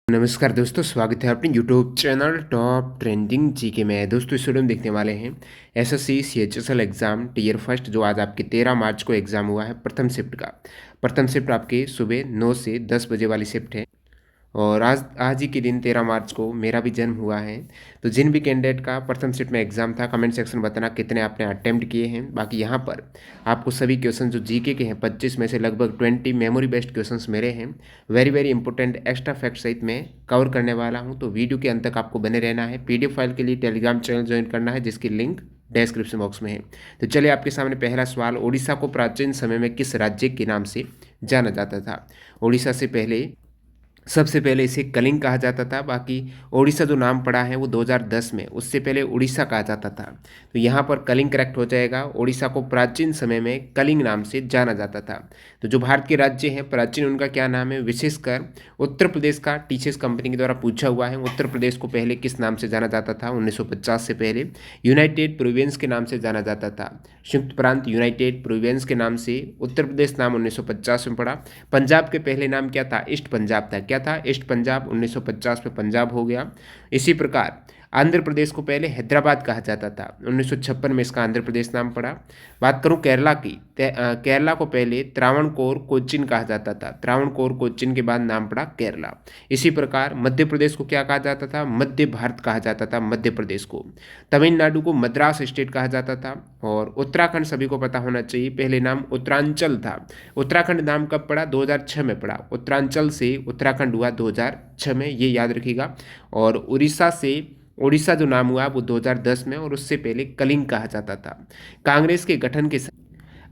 नमस्कार दोस्तों, स्वागत है अपने YouTube channel top trending GK में। दोस्तों इस वीडियो में देखने वाले हैं SSC CHSL exam tier first जो आज आपके 13 मार्च को एग्ज़ाम हुआ है प्रथम शिफ्ट का। प्रथम शिफ्ट आपके सुबह 9 से 10 बजे वाली शिफ्ट है और आज आज ही के दिन 13 मार्च को मेरा भी जन्म हुआ है। तो जिन भी कैंडिडेट का प्रथम शिफ्ट में एग्जाम था कमेंट सेक्शन में बताना कितने आपने अटेम्प्ट किए हैं। बाकी यहाँ पर आपको सभी क्वेश्चन जो जीके के हैं 25 में से लगभग 20 मेमोरी बेस्ड क्वेश्चंस मेरे हैं। Very very important extra fact सहित मैं कवर करने वाला हूँ, तो वीडियो के अंत तक आपको बने रहना है। पीडीएफ फाइल के लिए टेलीग्राम चैनल ज्वाइन करना है जिसकी लिंक डिस्क्रिप्शन बॉक्स में है। तो चलिए आपके सामने पहला सवाल, उड़ीसा को प्राचीन समय में किस राज्य के नाम से जाना जाता था? उड़ीसा से पहले सबसे पहले इसे कलिंग कहा जाता था। बाकी ओडिशा जो नाम पड़ा है वो 2010 में, उससे पहले उड़ीसा कहा जाता था। तो यहाँ पर कलिंग करेक्ट हो जाएगा। ओडिशा को प्राचीन समय में कलिंग नाम से जाना जाता था। तो जो भारत के राज्य हैं प्राचीन उनका क्या नाम है? विशेषकर उत्तर प्रदेश का टीसीएस कंपनी के द्वारा पूछा हुआ है। उत्तर प्रदेश को पहले किस नाम से जाना जाता था? 1950 से पहले यूनाइटेड प्रोविंस के नाम से जाना जाता था। संयुक्त प्रांत यूनाइटेड प्रोविंस के नाम से उत्तर प्रदेश नाम 1950 में पड़ा। पंजाब के पहले नाम क्या था? ईस्ट पंजाब था। क्या था? ईस्ट पंजाब। 1950 में पंजाब हो गया। इसी प्रकार आंध्र प्रदेश को पहले हैदराबाद कहा जाता था। 1956 में इसका आंध्र प्रदेश नाम पड़ा। बात करूं केरला की, केरला को पहले त्रावणकोर कोचीन कहा जाता था। त्रावणकोर कोचीन के बाद नाम पड़ा केरला। इसी प्रकार मध्य प्रदेश को क्या कहा जाता था? मध्य भारत कहा जाता था मध्य प्रदेश को। तमिलनाडु को मद्रास स्टेट कहा जाता था। और उत्तराखंड सभी को पता होना चाहिए, पहले नाम उत्तरांचल था। उत्तराखंड नाम कब पड़ा? 2006 में पड़ा। उत्तरांचल से उत्तराखंड हुआ 2006 में, ये याद रखिएगा। और उड़ीसा से ओडिशा जो नाम हुआ वो 2010 में, और उससे पहले कलिंग कहा जाता था। कांग्रेस के गठन के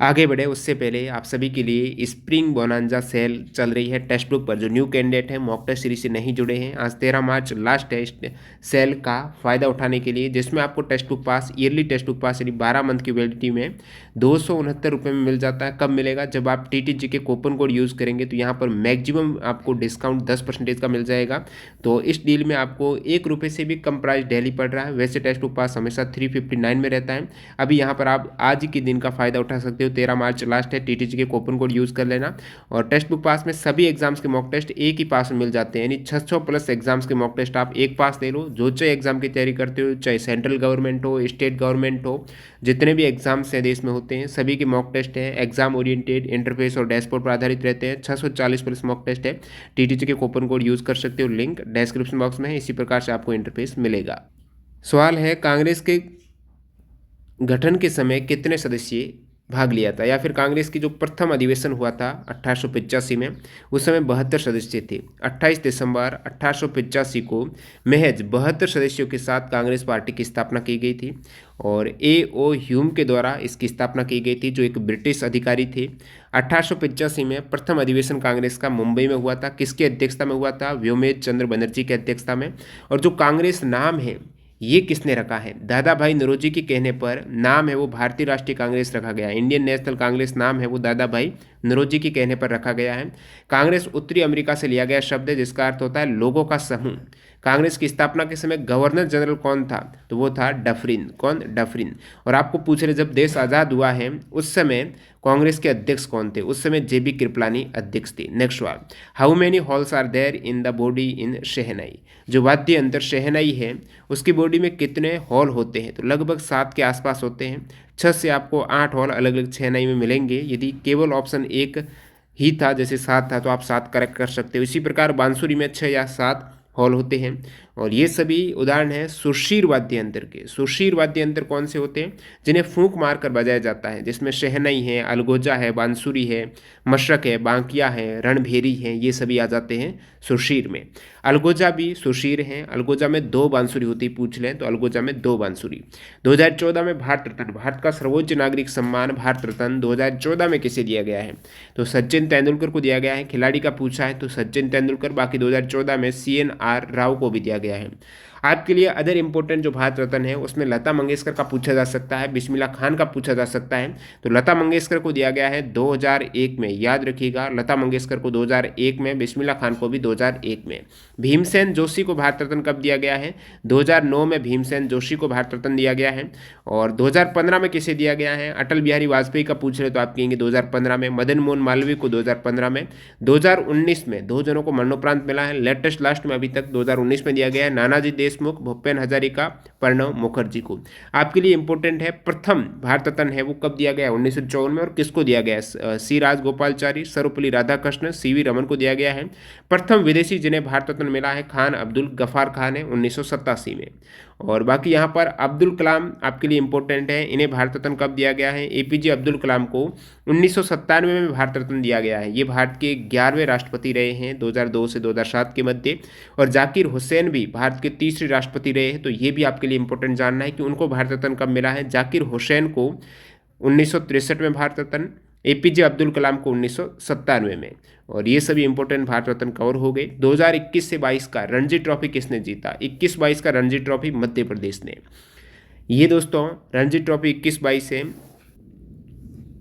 आगे बढ़े उससे पहले आप सभी के लिए स्प्रिंग बोनांजा सेल चल रही है टेक्स्ट बुक पर। जो न्यू कैंडिडेट हैं मॉक टेस्ट सीरीज से नहीं जुड़े हैं, आज 13 मार्च लास्ट टेस्ट सेल का फ़ायदा उठाने के लिए, जिसमें आपको टेक्स्ट बुक पास, ईयरली टेक्स्ट बुक पास यानी 12 मंथ की वैलिडिटी में 269 रुपये में मिल जाता है। कब मिलेगा? जब आप TTG के कूपन कोड यूज़ करेंगे तो यहाँ पर मैक्सिमम आपको डिस्काउंट 10% का मिल जाएगा। तो इस डील में आपको 1 रुपये से भी कम प्राइस डेली पड़ रहा है। वैसे टेक्स्ट बुक पास हमेशा 359 में रहता है। अभी यहाँ पर आप आज के दिन का फ़ायदा उठा सकते हो। 13 मार्च लास्ट है, TTG के कूपन कोड यूज़ कर लेना। और टेक्स्ट बुक पास में सभी एग्जाम्स के मॉक टेस्ट एक ही पास में मिल जाते हैं, यानी 600 प्लस एग्जाम्स के मॉक टेस्ट आप एक पास ले लो। जो चाहे एग्जाम की तैयारी करते हो, चाहे सेंट्रल गवर्नमेंट हो, स्टेट गवर्नमेंट हो, जितने भी एग्जाम्स हैं देश में होते हैं सभी के मॉक टेस्ट हैं। एग्जाम ओरिएंटेड, इंटरफेस और डैशबोर्ड पर आधारित रहते हैं। 640 प्लस मॉक टेस्ट है। TTG के कूपन कोड यूज़ कर सकते हो, लिंक डिस्क्रिप्शन बॉक्स में है। इसी प्रकार से आपको इंटरफेस मिलेगा। सवाल है, कांग्रेस के गठन के समय कितने सदस्य भाग लिया था? या फिर कांग्रेस की जो प्रथम अधिवेशन हुआ था 1885 में, उस समय 72 सदस्य थे। 28 दिसंबर 1885 को महज 72 सदस्यों के साथ कांग्रेस पार्टी की स्थापना की गई थी। और A.O. ह्यूम के द्वारा इसकी स्थापना की गई थी, जो एक ब्रिटिश अधिकारी थे। 1885 में प्रथम अधिवेशन कांग्रेस का मुंबई में हुआ था। किसकी अध्यक्षता में हुआ था? व्योमेश चंद्र बनर्जी की अध्यक्षता में। और जो कांग्रेस नाम है ये किसने रखा है? दादा भाई नौरोजी के कहने पर नाम है वो भारतीय राष्ट्रीय कांग्रेस रखा गया है। इंडियन नेशनल कांग्रेस नाम है वो दादा भाई नौरोजी के कहने पर रखा गया है। कांग्रेस उत्तरी अमेरिका से लिया गया शब्द है जिसका अर्थ होता है लोगों का समूह। कांग्रेस की स्थापना के समय गवर्नर जनरल कौन था? तो वो था डफरिन। कौन? डफरिन। और आपको पूछ रहे जब देश आज़ाद हुआ है उस समय कांग्रेस के अध्यक्ष कौन थे? उस समय JB कृपलानी अध्यक्ष थे। नेक्स्ट सवाल, how many holes are there in the body in shehnai? जो वाद्य यंत्र शहनाई है उसकी बॉडी में कितने हॉल होते हैं? तो लगभग 7 के आसपास होते हैं। 6 से आपको 8 हॉल अलग अलग शहनाई में मिलेंगे। यदि केवल ऑप्शन 1 ही था, जैसे 7 था, तो आप 7 करेक्ट कर सकते हो। इसी प्रकार बांसुरी में 6 या 7 हॉल होते हैं। और ये सभी उदाहरण हैं सुरशीर वाद्य यंत्र के। सुरशीर वाद्य यंत्र कौन से होते हैं? जिन्हें फूंक मारकर बजाया जाता है, जिसमें शहनाई है, अलगोजा है, बांसुरी है, मशरक है, बांकिया है, रणभेरी है, ये सभी आ जाते हैं सुरशीर में। अलगोजा भी सुरशीर हैं। अलगोजा में 2 बांसुरी होती, पूछ लें तो अलगोजा में 2 बांसुरी। 2014 में भारत रत्न, भारत का सर्वोच्च नागरिक सम्मान भारत रत्न 2014 में किसे दिया गया है? तो सचिन तेंदुलकर को दिया गया है। खिलाड़ी का पूछा है तो सचिन तेंदुलकर। बाकी 2014 में CNR राव को भी दिया गया है। आपके लिए अदर इंपॉर्टेंट जो भारत रत्न है उसमें लता मंगेशकर का पूछा जा सकता है, बिस्मिल्लाह खान का पूछा जा सकता है। तो लता मंगेशकर को दिया गया है 2001 में, याद रखिएगा लता मंगेशकर को 2001 में, बिस्मिल्लाह खान को भी 2001 में। भीमसेन जोशी को भारत रत्न कब दिया गया है? 2009 में भीमसेन जोशी को भारत रत्न दिया गया है। और 2015 में किसे दिया गया है? अटल बिहारी वाजपेयी का पूछ रहे तो आप कहेंगे 2015 में, मदन मोहन मालवीय को 2015 में, 2019 में दो जनों को मरणोपरांत मिला है, लेटेस्ट लास्ट में अभी तक 2019 में दिया गया है, नानाजी देशमुख, भूपेन हजारिका, प्रणब मुखर्जी को। आपके लिए इंपॉर्टेंट है, प्रथम भारत रत्न है वो कब दिया गया है? 1954 में। और किसको दिया गया है? सी राजगोपालचारी, सर्वपल्ली राधाकृष्णन, सीवी रमन को दिया गया है। प्रथम विदेशी जिन्हें भारत रत्न मिला है खान अब्दुल गफ्फार खान है 1987 में। और बाकी यहाँ पर अब्दुल कलाम आपके लिए इंपॉर्टेंट है, इन्हें भारत रत्न कब दिया गया है? एपीजे अब्दुल कलाम को 1997 में भारत रत्न दिया गया है। ये भारत के 11वें राष्ट्रपति रहे हैं 2002 से 2007 के मध्य। और जाकिर हुसैन भी भारत के तीसरे राष्ट्रपति रहे हैं। तो ये भी आपके लिए इंपॉर्टेंट जानना है कि उनको भारत रत्न कब मिला है। जाकिर हुसैन को 1963 में भारत रत्न, एपीजे अब्दुल कलाम को 1997 में। और ये सभी इंपॉर्टेंट भारत रत्न कवर हो गए। 2021 से 22 का रणजी ट्रॉफी किसने जीता? 21-22 का रणजी ट्रॉफी मध्य प्रदेश ने। ये दोस्तों रणजी ट्रॉफी 21-22 है।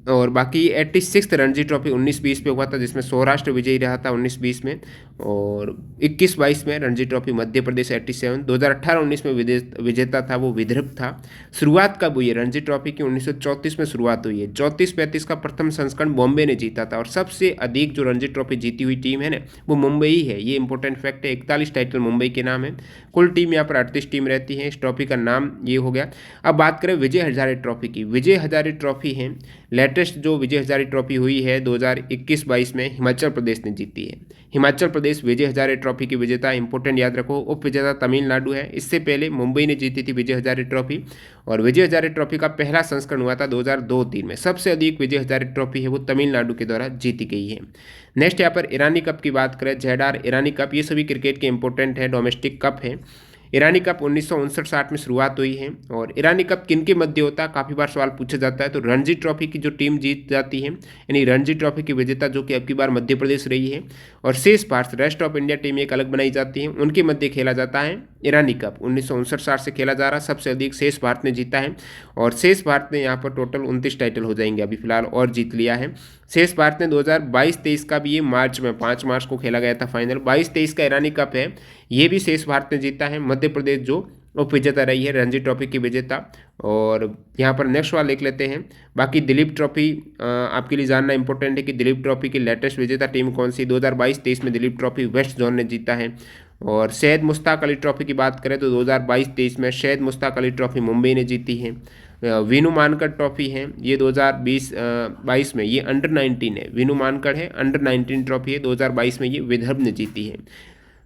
और बाकी 86 रणजी ट्रॉफी 19-20 पे हुआ था जिसमें सौराष्ट्र विजयी रहा था 19-20 में। और 21-22 में रणजी ट्रॉफी मध्य प्रदेश 87। 2018-19 में विजेता था वो विदर्भ था। शुरुआत कब हुई है रणजी ट्रॉफी की? 1934 में शुरुआत हुई है। 34-35 का प्रथम संस्करण बॉम्बे ने जीता था। और सबसे अधिक जो रणजी ट्रॉफी जीती हुई टीम है ना वो मुंबई है। ये इंपॉर्टेंट फैक्ट है। 41 टाइटल मुंबई के नाम है। कुल टीम यहाँ पर 38 टीम रहती है। इस ट्रॉफी का नाम ये हो गया। अब बात करें विजय हजारे ट्रॉफी की। विजय हजारे ट्रॉफी है लेटेस्ट जो विजय हजारे ट्रॉफी हुई है 2021-22 में हिमाचल प्रदेश ने जीती है। हिमाचल प्रदेश विजय हजारे ट्रॉफी की विजेता, इंपॉर्टेंट याद रखो। उप विजेता तमिलनाडु है। इससे पहले मुंबई ने जीती थी विजय हजारे ट्रॉफी। और विजय हजारे ट्रॉफी का पहला संस्करण हुआ था 2002-3 में। सबसे अधिक विजय हजारे ट्रॉफी है वो तमिलनाडु के द्वारा जीती गई है। नेक्स्ट यहाँ पर ईरानी कप की बात करें, झेडार ईरानी कप, ये सभी क्रिकेट के इंपॉर्टेंट है, डोमेस्टिक कप है। ईरानी कप 1959-60 में शुरुआत हुई है। और ईरानी कप किन के मध्य होता है? काफ़ी बार सवाल पूछा जाता है। तो रणजी ट्रॉफी की जो टीम जीत जाती है, यानी रणजी ट्रॉफी की विजेता जो कि अब की बार मध्य प्रदेश रही है। और शेष Bharat rest of India team एक अलग बनाई जाती है, उनके मध्य खेला जाता है ईरानी कप। 1959-60 से खेला जा रहा, सबसे अधिक शेष भारत ने जीता है। और शेष भारत ने यहाँ पर टोटल 29 टाइटल हो जाएंगे अभी फिलहाल, और जीत लिया है। शेष भारत ने 2022-23 का भी, ये मार्च में 5 मार्च को खेला गया था फाइनल। 22-23 का ईरानी कप है, ये भी शेष भारत ने जीता है। मध्य प्रदेश जो उप विजेता रही है रणजी ट्रॉफी की विजेता। और यहाँ पर नेक्स्ट वाला लिख लेते हैं। बाकी दिलीप ट्रॉफी आपके लिए जानना इंपॉर्टेंट है कि दिलीप ट्रॉफी की लेटेस्ट विजेता टीम कौन सी? 2022-23 में दिलीप ट्रॉफी वेस्ट जोन ने जीता है। और सैयद मुश्ताक अली ट्रॉफी की बात करें तो 2022-23 में सैयद मुश्ताक अली ट्रॉफी मुंबई ने जीती है। वीनू मानकड़ ट्रॉफी है ये 2022 में, ये अंडर 19 है। वीनू मानकड़ है, अंडर 19 ट्रॉफी है, 2022 में ये विदर्भ ने जीती है।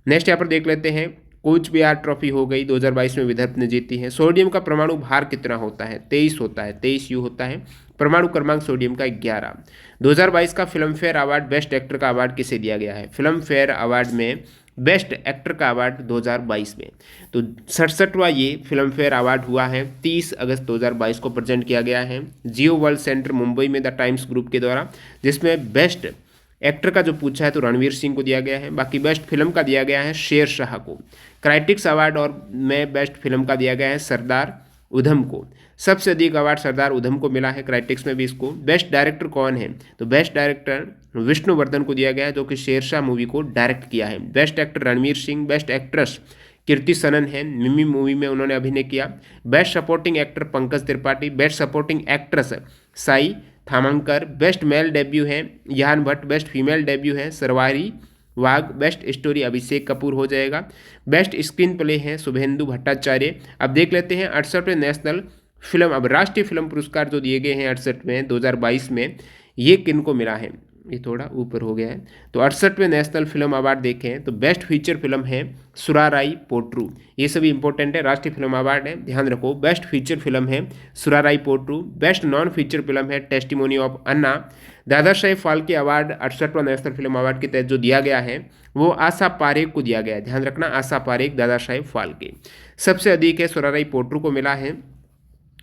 नेक्स्ट यहाँ पर देख लेते हैं, कूच बिहार ट्रॉफी हो गई, 2022 में विदर्भ ने जीती है। सोडियम का परमाणु भार कितना होता है? 23 होता है, 23 यू होता है। परमाणु क्रमांक सोडियम का 11। 2022 का film fair award best actor का अवार्ड किसे दिया गया है? फिल्म फेयर अवार्ड में बेस्ट एक्टर का अवार्ड 2022 में। तो 67वां ये फिल्म फेयर अवार्ड हुआ है, 30 अगस्त 2022 को प्रेजेंट किया गया है जियो वर्ल्ड सेंटर मुंबई में द टाइम्स ग्रुप के द्वारा, जिसमें बेस्ट एक्टर का जो पूछा है तो रणवीर सिंह को दिया गया है। बाकी बेस्ट फिल्म का दिया गया है शेरशाह को। क्राइटिक्स अवार्ड और में बेस्ट फिल्म का दिया गया है सरदार उधम को। सबसे अधिक अवार्ड सरदार उधम को मिला है, क्राइटिक्स में भी इसको। बेस्ट डायरेक्टर कौन है? तो बेस्ट डायरेक्टर विष्णुवर्धन को दिया गया है जो कि शेरशाह मूवी को डायरेक्ट किया है। Best actor Ranveer Singh. Best actress Kriti Sanon है, मिमी मूवी में उन्होंने अभिनय किया। Best supporting actor Pankaj Tripathi. Best supporting actress Sai Tamhankar. Best male debut है Yaan Bhatt. Best female debut है सरवारी वाघ। बेस्ट स्टोरी अभिषेक कपूर हो जाएगा। बेस्ट स्क्रीन प्ले है शुभेंदु भट्टाचार्य। अब देख लेते हैं 68वें नेशनल फिल्म, अब राष्ट्रीय फिल्म पुरस्कार जो दिए गए हैं 68 में 2022 में, ये किन को मिला है? ये थोड़ा ऊपर हो गया है। तो 68वें नेशनल फिल्म अवार्ड देखें तो बेस्ट फीचर फिल्म है सुराराई पोट्रू। ये सभी इंपॉर्टेंट है, राष्ट्रीय फिल्म अवार्ड है, ध्यान रखो। बेस्ट फीचर फिल्म है Soorarai Pottru. Best non feature film है testimony of Anna. Dada Saheb Phalke award 68वां नेशनल फिल्म अवार्ड के तहत जो दिया गया है वो आशा पारेख को दिया गया है, ध्यान रखना, आशा पारेख, दादा साहेब फाल्के। सबसे अधिक है सुराराई पोट्रू को मिला है।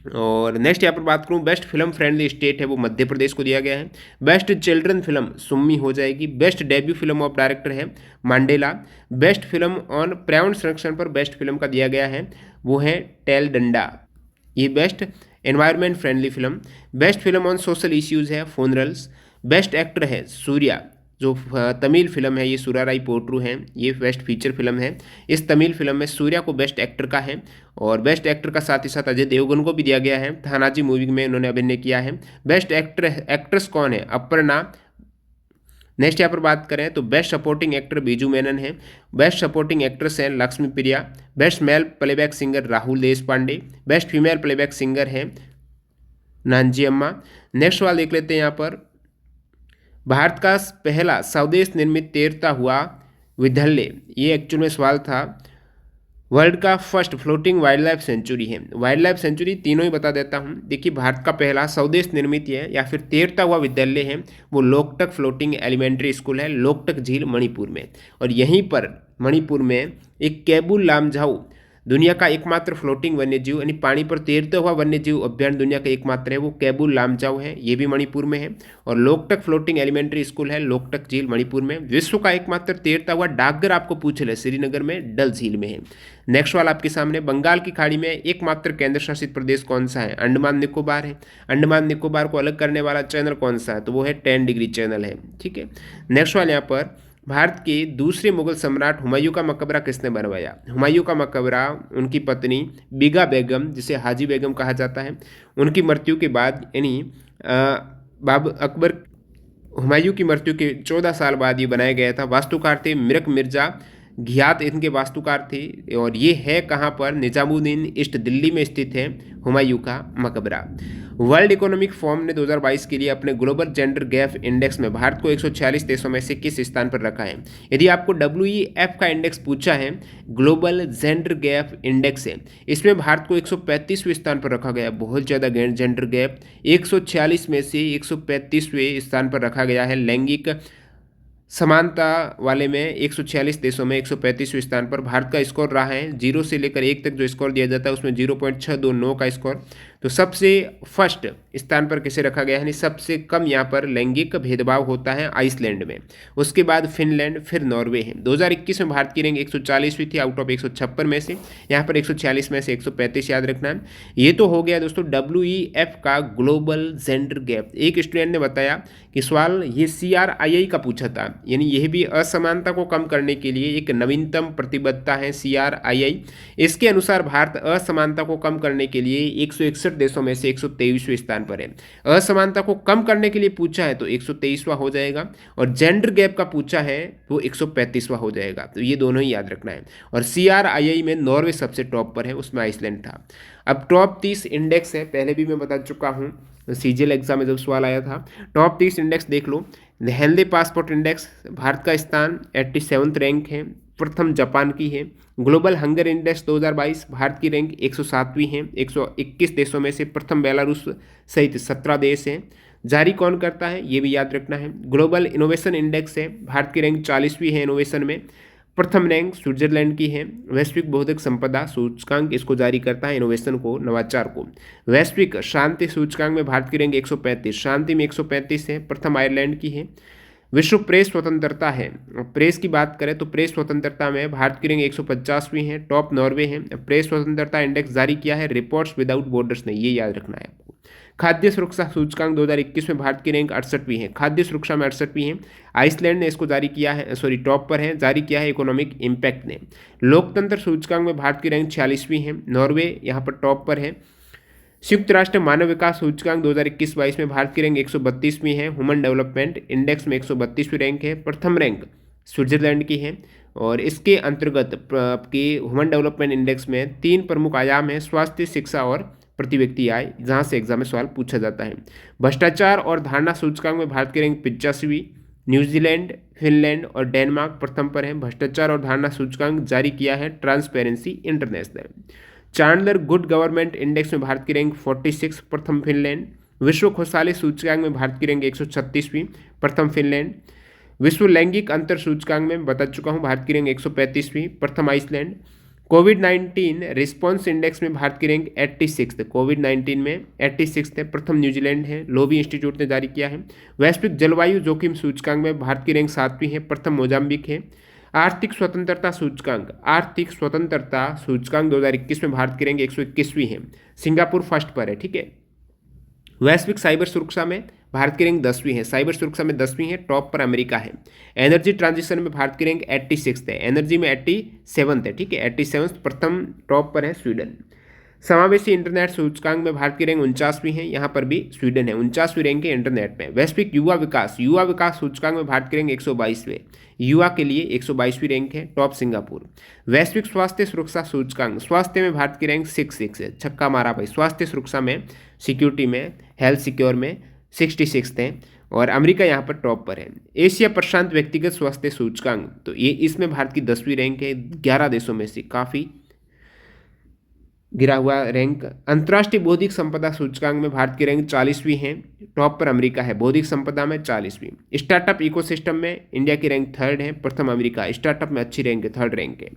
और नेक्स्ट यहाँ पर बात करूँ, बेस्ट फिल्म फ्रेंडली स्टेट है वो मध्य प्रदेश को दिया गया है। बेस्ट चिल्ड्रन फिल्म सुम्मी हो जाएगी। Best debut film of director है मांडेला। बेस्ट फिल्म ऑन पर्यावरण संरक्षण पर बेस्ट फिल्म का दिया गया है वो है टेल डंडा, ये best environment friendly film. Best film on social issues है फूनरल्स। बेस्ट एक्टर है सूर्या, जो तमिल फिल्म है, ये सुराराई पोट्रू हैं, ये बेस्ट फीचर फिल्म है। इस तमिल फिल्म में सूर्या को बेस्ट एक्टर का है, और बेस्ट एक्टर का साथ ही साथ अजय देवगन को भी दिया गया है, थानाजी मूवी में उन्होंने अभिनय किया है। बेस्ट एक्ट्रेस कौन है? अपर्णा। नेक्स्ट यहाँ पर बात करें तो best supporting actor Biju Menon है। बेस्ट सपोर्टिंग एक्ट्रेस हैं Lakshmi Priya. Best male playback singer Rahul Deshpande. Best female playback singer है नांजी अम्मा। नेक्स्ट सवाल देख लेते हैं यहाँ पर, भारत का पहला स्वदेश निर्मित तैरता हुआ विद्यालय, ये एक्चुअल में सवाल था। वर्ल्ड का first floating wild life sanctuary है। वाइल्ड लाइफ सेंचुरी तीनों ही बता देता हूँ। देखिए, भारत का पहला स्वदेश निर्मित है या फिर तैरता हुआ विद्यालय है वो लोकटक फ्लोटिंग एलिमेंट्री स्कूल है, लोकटक झील मणिपुर में। और यहीं पर मणिपुर में एक केबुल लामझाऊ, दुनिया का एकमात्र फ्लोटिंग वन्यजीव यानी पानी पर तैरता हुआ वन्यजीव अभ्यारण्य दुनिया का एकमात्र है, वो केबुल लामझाऊ है, ये भी मणिपुर में है। और लोकटक फ्लोटिंग एलिमेंट्री स्कूल है लोकटक झील मणिपुर में। विश्व का एकमात्र तैरता हुआ डाकघर आपको पूछ ले, श्रीनगर में डल झील में है। नेक्स्ट सवाल आपके सामने, बंगाल की खाड़ी में एकमात्र केंद्र शासित प्रदेश कौन सा है? अंडमान निकोबार है। अंडमान निकोबार को अलग करने वाला चैनल कौन सा है? तो वो है 10 डिग्री चैनल है। ठीक है। नेक्स्ट सवाल यहाँ पर, भारत के दूसरे मुगल सम्राट हुमायूं का मकबरा किसने बनवाया? हुमायूं का मकबरा उनकी पत्नी बीगा बेगम, जिसे हाजी बेगम कहा जाता है, उनकी मृत्यु के बाद, यानी बाब अकबर हुमायूं की मृत्यु के 14 साल बाद ये बनाया गया था। वास्तुकार थे मिरक मिर्जा घियात, इनके वास्तुकार थे। और ये है कहाँ पर? निजामुद्दीन ईस्ट दिल्ली में स्थित है हुमायूं का मकबरा। वर्ल्ड इकोनॉमिक फोरम ने 2022 के लिए अपने ग्लोबल जेंडर गैप इंडेक्स में भारत को 146 देशों में से किस स्थान पर रखा है? यदि आपको WEF का इंडेक्स पूछा है, ग्लोबल जेंडर गैप इंडेक्स है, इसमें भारत को 135वें स्थान पर रखा गया। बहुत ज़्यादा जेंडर गैप, 146 में से 135वें स्थान पर रखा गया है। लैंगिक समानता वाले में 146 देशों में 135वें स्थान पर भारत का स्कोर रहा है। 0 से लेकर 1 तक जो स्कोर दिया जाता है उसमें 0.629 का स्कोर। तो सबसे फर्स्ट स्थान पर किसे रखा गया है? यानी सबसे कम यहाँ पर लैंगिक भेदभाव होता है आइसलैंड में, उसके बाद फिनलैंड, फिर नॉर्वे है। 2021 में भारत की रैंक 140वीं थी आउट ऑफ 156 में से, यहाँ पर 146 में से 135 याद रखना है। ये तो हो गया दोस्तों WEF का ग्लोबल जेंडर गैप। एक स्टूडेंट ने बताया कि सवाल ये CRII का पूछा था, यानी यह भी असमानता को कम करने के लिए एक नवीनतम प्रतिबद्धता है CRII। इसके अनुसार भारत असमानता को कम करने के लिए 161 देशों में से 123वें स्थान पर है। असमानता को कम करने के लिए पूछा है तो 123वां हो जाएगा, और जेंडर गैप का पूछा है तो 135वां हो जाएगा। तो ये दोनों ही याद रखना है। और CRII में नॉर्वे सबसे टॉप पर है, उसमें आइसलैंड था। अब टॉप 30 इंडेक्स है, पहले भी मैं बता चुका हूँ, CGL एग्जाम में जब सवाल आया था। टॉप 30 इंडेक्स देख लो। हेल्दी पासपोर्ट इंडेक्स, भारत का स्थान 87 रैंक है, प्रथम जापान की है। ग्लोबल हंगर इंडेक्स 2022, भारत की रैंक 107वीं है, 121 देशों में से प्रथम बेलारूस सहित 17 देश हैं। जारी कौन करता है ये भी याद रखना है। ग्लोबल इनोवेशन इंडेक्स है, भारत की रैंक 40वीं है इनोवेशन में, प्रथम रैंक स्विट्जरलैंड की है। वैश्विक बौद्धिक संपदा सूचकांक इसको जारी करता है, इनोवेशन को, नवाचार को। वैश्विक शांति सूचकांक में भारत की रैंक 135, शांति में 135 है, प्रथम आयरलैंड की है। विश्व प्रेस स्वतंत्रता है, प्रेस की बात करें तो प्रेस स्वतंत्रता में भारत की रैंक 150वीं है, टॉप नॉर्वे है। प्रेस स्वतंत्रता इंडेक्स जारी किया है रिपोर्ट्स विदाउट बॉर्डर्स ने, ये याद रखना है आपको। खाद्य सुरक्षा सूचकांक 2021 में भारत की रैंक 68वीं है, खाद्य सुरक्षा में 68वीं है। आइसलैंड ने इसको जारी किया है, सॉरी टॉप पर है, जारी किया है इकोनॉमिक इम्पैक्ट ने। लोकतंत्र सूचकांक में भारत की रैंक 46वीं है, नॉर्वे यहाँ पर टॉप पर है। संयुक्त राष्ट्र मानव विकास सूचकांक 2021-22 में भारत की रैंक 132वीं है, ह्यूमन डेवलपमेंट इंडेक्स में 132वीं रैंक है, प्रथम रैंक स्विट्जरलैंड की है। और इसके अंतर्गत आपकी ह्यूमन डेवलपमेंट इंडेक्स में 3 प्रमुख आयाम हैं, स्वास्थ्य, शिक्षा और प्रति व्यक्ति आय, जहाँ से एग्जाम में सवाल पूछा जाता है। भ्रष्टाचार और धारणा सूचकांक में भारत की रैंक 85वीं, न्यूजीलैंड, फिनलैंड और डेनमार्क प्रथम पर है। भ्रष्टाचार और धारणा सूचकांक जारी किया है transparency international. Chandler good government index में भारत की रैंक 46, प्रथम फिनलैंड। विश्व खुशहाली सूचकांक में भारत की रैंक 136वीं, प्रथम फिनलैंड। विश्व लैंगिक अंतर सूचकांक में बता चुका हूँ, भारत की रैंक 135वीं, प्रथम आइसलैंड। कोविड-19 रिस्पॉन्स इंडेक्स में भारत की रैंक 86, कोविड-19 में 86 है, प्रथम न्यूजीलैंड है, लोबी इंस्टीट्यूट ने जारी किया है। वैश्विक जलवायु जोखिम सूचकांक में भारत की रैंक 7वीं है, प्रथम मोजाम्बिक है। आर्थिक स्वतंत्रता सूचकांक 2021 में भारत की रैंक 121वीं है, सिंगापुर फर्स्ट पर है, ठीक है। वैश्विक साइबर सुरक्षा में भारत की रैंक 10वीं है, साइबर सुरक्षा में 10वीं है, टॉप पर अमेरिका है। एनर्जी ट्रांजिशन में भारत की रैंक 86 है, एनर्जी में 87 है, ठीक है, 87 प्रथम टॉप पर है स्वीडन। समावेशी इंटरनेट सूचकांक में भारत की रैंक 49वीं है, यहाँ पर भी स्वीडन है, 49वीं रैंक है इंटरनेट में। वैश्विक युवा विकास सूचकांक में भारत की रैंक 122वें, युवा के लिए 122वीं रैंक है, टॉप सिंगापुर। वैश्विक स्वास्थ्य सुरक्षा सूचकांक, स्वास्थ्य में भारत की रैंक 66 है, छक्का मारा भाई, स्वास्थ्य सुरक्षा में, सिक्योरिटी में, हेल्थ सिक्योर में 66 है और अमेरिका यहाँ पर टॉप पर है। एशिया प्रशांत व्यक्तिगत स्वास्थ्य सूचकांक, तो ये इसमें भारत की 10वीं रैंक है, 11 देशों में से काफ़ी गिरा हुआ रैंक। अंतर्राष्ट्रीय बौद्धिक संपदा सूचकांक में भारत की रैंक 40वीं है, टॉप पर अमेरिका है, बौद्धिक संपदा में 40वीं। स्टार्टअप इकोसिस्टम में इंडिया की रैंक 3rd है, प्रथम अमेरिका, स्टार्टअप में अच्छी रैंक है, 3rd रैंक है।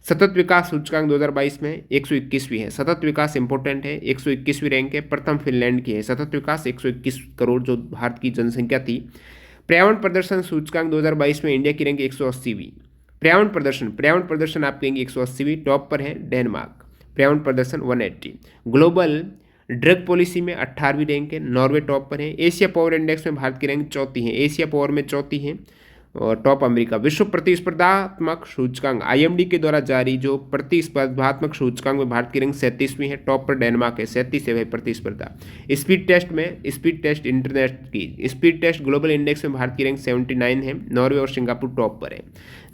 सतत विकास सूचकांक 2022 में 121वीं है, सतत विकास इंपॉर्टेंट है, 121वीं रैंक है, प्रथम फिनलैंड की है, सतत विकास 121 करोड़ जो भारत की जनसंख्या थी। पर्यावरण प्रदर्शन सूचकांक 2022 में इंडिया की रैंक 180वीं। पर्यावरण प्रदर्शन आप कहेंगे 180वीं, टॉप पर है डेनमार्क, पर्यावरण प्रदर्शन 180। ग्लोबल ड्रग पॉलिसी में 18वीं रैंक है, नॉर्वे टॉप पर है। एशिया पावर इंडेक्स में भारत की रैंक 4थी है, एशिया पावर में 4थी है और टॉप अमेरिका। विश्व प्रतिस्पर्धात्मक सूचकांक IMD के द्वारा जारी जो प्रतिस्पर्धात्मक सूचकांक में भारत की रैंक 37वीं है, टॉप पर डेनमार्क है, 37 है भाई प्रतिस्पर्धा। स्पीड टेस्ट इंटरनेट की स्पीड टेस्ट ग्लोबल इंडेक्स में भारत की रैंक 79 है, नॉर्वे और सिंगापुर टॉप पर है।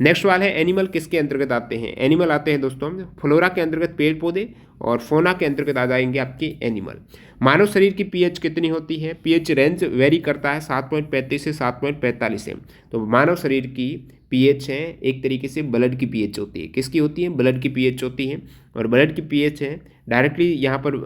नेक्स्ट सवाल है एनिमल किसके अंतर्गत आते हैं? एनिमल आते हैं दोस्तों फ्लोरा के अंतर्गत पेड़ पौधे और फोना के अंतर्गत आ जाएंगे आपके एनिमल। मानव शरीर की पीएच कितनी होती है? पीएच रेंज वेरी करता है 7.35 से 7.45 है। तो मानव शरीर की पीएच है एक तरीके से ब्लड की पीएच होती है। किसकी होती है? ब्लड की पीएच होती है और ब्लड की पीएच है डायरेक्टली यहाँ पर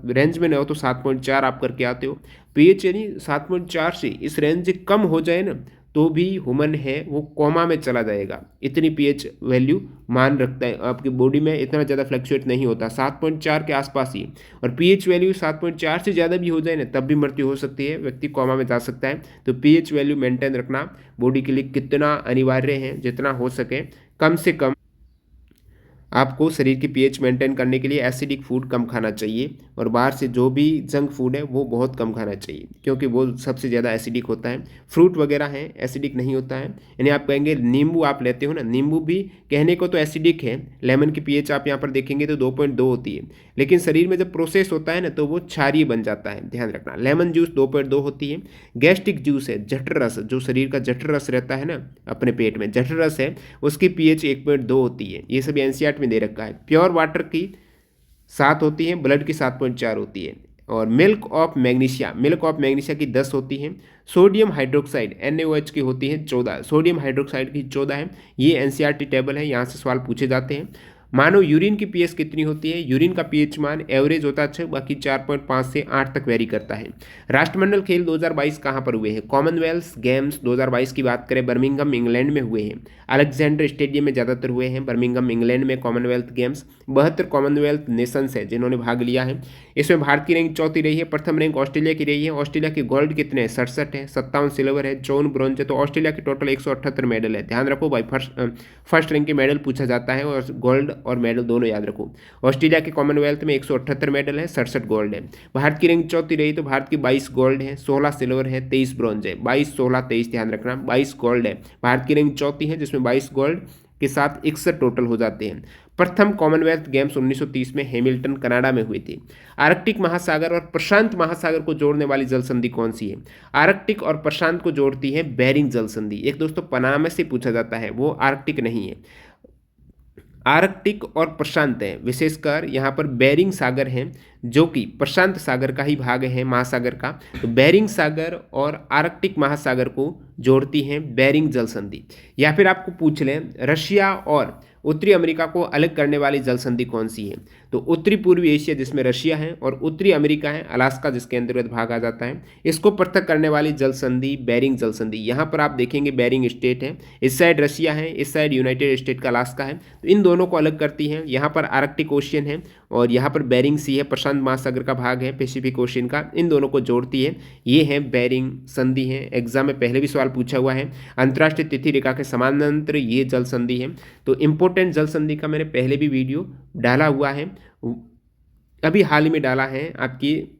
रेंज में न हो तो 7.4 आप करके आते हो। पीएच यानी 7.4 से इस रेंज कम हो जाए ना तो भी ह्यूमन है वो कोमा में चला जाएगा। इतनी पीएच वैल्यू मान रखता है, आपकी बॉडी में इतना ज़्यादा फ्लक्चुएट नहीं होता, 7.4 के आसपास ही। और पीएच वैल्यू 7.4 से ज़्यादा भी हो जाए ना तब भी मृत्यु हो सकती है, व्यक्ति कोमा में जा सकता है। तो पीएच वैल्यू मेंटेन रखना बॉडी के लिए कितना अनिवार्य है, जितना हो सके कम से कम आपको शरीर की पीएच मेंटेन करने के लिए एसिडिक फूड कम खाना चाहिए और बाहर से जो भी जंक फूड है वो बहुत कम खाना चाहिए क्योंकि वो सबसे ज़्यादा एसिडिक होता है। फ्रूट वगैरह है एसिडिक नहीं होता है। यानी आप कहेंगे नींबू आप लेते हो ना, नींबू भी कहने को तो एसिडिक है। लेमन की पीएच आप यहाँ पर देखेंगे तो 2.2 होती है, लेकिन शरीर में जब प्रोसेस होता है ना तो वो क्षारीय बन जाता है, ध्यान रखना। लेमन जूस 2.2 होती है। गैस्ट्रिक जूस है जठर रस, जो शरीर का जठर रस रहता है ना अपने पेट में जठर रस है, उसकी पीएच 1.2 होती है। ये सभी एनसीईआरटी में दे रखा है। प्योर वाटर की 7 होती है, ब्लड की 7.4 होती है। और मिल्क ऑफ मैग्नीशिया की 10 होती है। सोडियम हाइड्रोक्साइड NaOH की होती है 14, सोडियम हाइड्रोक्साइड की 14 है। ये एनसीईआरटी टेबल है, यहाँ से सवाल पूछे जाते हैं। मानव यूरिन की पीएच कितनी होती है? यूरिन का पीएच मान एवरेज होता है अच्छा, बाकी 4.5 से 8 तक वेरी करता है। राष्ट्रमंडल खेल 2022 कहाँ पर हुए हैं? कॉमनवेल्थ गेम्स 2022 की बात करें बर्मिंघम इंग्लैंड में हुए हैं। अलेक्जेंडर स्टेडियम में ज़्यादातर हुए हैं, बर्मिंघम इंग्लैंड में कॉमनवेल्थ गेम्स। 72 कॉमनवेल्थ नेशंस है जिन्होंने भाग लिया है। इसमें भारत की रैंक 4थी रही है, प्रथम रैंक ऑस्ट्रेलिया की रही है। ऑस्ट्रेलिया के गोल्ड कितने हैं? 67 है, 57 सिल्वर है, 54 ब्रॉन्ज है। तो ऑस्ट्रेलिया के टोटल 178 मेडल है। ध्यान रखो भाई, फर्स्ट रैंक के मेडल पूछा जाता है और गोल्ड और मेडल दोनों याद रखो। ऑस्ट्रेलिया के कॉमनवेल्थ में 178 मेडल है, 67 गोल्ड है। भारत की रैंक 4थी रही तो भारत की 22 गोल्ड है, 16 सिल्वर है, 23 ब्रॉन्ज है। 22, 16, 23 ध्यान रखना, 22 गोल्ड है। भारत की रैंक 4थी है जिसमें 22 गोल्ड के साथ 61 टोटल हो जाते हैं। प्रथम कॉमनवेल्थ गेम्स 1930 में हैमिल्टन कनाडा में हुई थी। आर्कटिक महासागर और प्रशांत महासागर को जोड़ने वाली जल संधि कौन सी है? आर्कटिक और प्रशांत को जोड़ती है बेरिंग जल संधि। एक दोस्तों पनामा से पूछा जाता है, वो आर्कटिक नहीं है, आर्कटिक और प्रशांत है। विशेषकर यहाँ पर बेरिंग सागर है जो कि प्रशांत सागर का ही भाग है महासागर का। तो बेरिंग सागर और आर्कटिक महासागर को जोड़ती है बेरिंग जल संधि। या फिर आपको पूछ लें रशिया और उत्तरी अमेरिका को अलग करने वाली जल संधि कौन सी है? तो उत्तरी पूर्वी एशिया जिसमें रशिया है और उत्तरी अमेरिका है अलास्का जिसके अंतर्गत भाग आ जाता है, इसको पृथक करने वाली जल संधि बेरिंग जल संधि। यहाँ पर आप देखेंगे बेरिंग स्टेट है, इस साइड रशिया है, इस साइड यूनाइटेड स्टेट का अलास्का है, तो इन दोनों को अलग करती है। यहाँ पर आर्कटिक ओशियन है और यहाँ पर बेरिंग सी है, प्रशांत महासागर का भाग है पैसिफिक ओशियन का, इन दोनों को जोड़ती है। ये है बेरिंग संधि है। एग्जाम में पहले भी सवाल पूछा हुआ है। अंतर्राष्ट्रीय तिथि रेखा के समानांतर ये जल संधि है। तो इंपॉर्टेंट जल संधि का मैंने पहले भी वीडियो डाला हुआ है, अभी हाल ही में डाला है, आपकी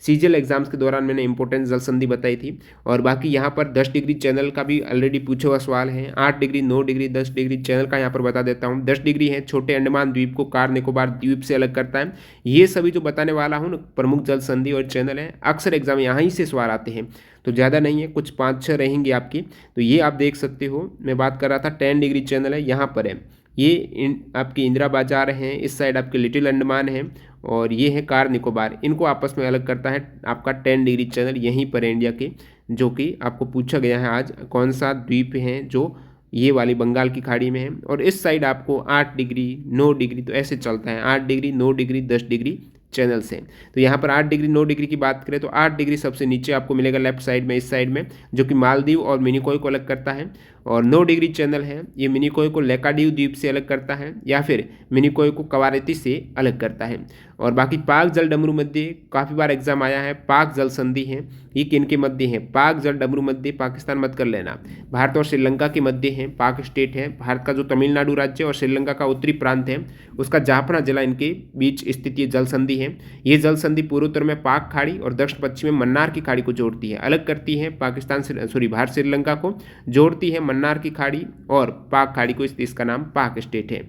सीजीएल एग्जाम्स के दौरान मैंने इंपॉर्टेंट जल संधि बताई थी। और बाकी यहाँ पर 10 डिग्री चैनल का भी ऑलरेडी पूछा हुआ सवाल है। 8 डिग्री, 9 डिग्री, 10 डिग्री चैनल का यहाँ पर बता देता हूँ। 10 डिग्री है, छोटे अंडमान द्वीप को कार निकोबार द्वीप से अलग करता है। ये सभी जो बताने वाला हूँ ना प्रमुख जल संधि और चैनल है, अक्सर एग्जाम यहाँ ही से सवाल आते हैं, तो ज़्यादा नहीं है, कुछ 5-6 रहेंगी आपकी। तो ये आप देख सकते हो। मैं बात कर रहा था 10 डिग्री चैनल है, यहाँ पर है ये आपकी इंदिरा बाजार हैं, इस साइड आपके लिटिल अंडमान है और ये है कार निकोबार, इनको आपस में अलग करता है आपका 10 डिग्री चैनल। यहीं पर है इंडिया के, जो कि आपको पूछा गया है आज कौन सा द्वीप है जो ये वाली बंगाल की खाड़ी में है। और इस साइड आपको 8 डिग्री, 9 डिग्री, तो ऐसे चलता है 8 डिग्री, 9 डिग्री, 10 डिग्री चैनल से। तो यहाँ पर 8 डिग्री, 9 डिग्री की बात करें तो 8 डिग्री सबसे नीचे आपको मिलेगा लेफ्ट साइड में, इस साइड में, जो कि मालदीव और मिनिकॉय को अलग करता है। और 9 डिग्री चैनल है, ये मिनिकॉय को लेकाडीव द्वीप से अलग करता है या फिर मिनिकॉय को कवारेती से अलग करता है। और बाकी पाक जल डमरू मध्य काफ़ी बार एग्जाम आया है, पाक जल संधि है, ये किन के मध्य है? पाक जल डमरू मध्य, पाकिस्तान मत कर लेना, भारत और श्रीलंका के मध्य है, पाक स्टेट है। भारत का जो तमिलनाडु राज्य और श्रीलंका का उत्तरी प्रांत है उसका जाफना जिला इनके बीच स्थित ये जल संधि है। ये जल संधि पूर्वोत्तर में पाक खाड़ी और दक्षिण पश्चिम में मन्नार की खाड़ी को जोड़ती है, अलग करती है पाकिस्तान से भारत श्रीलंका को जोड़ती है मन्नार की खाड़ी और पाक खाड़ी को, इसका नाम पाक स्टेट है।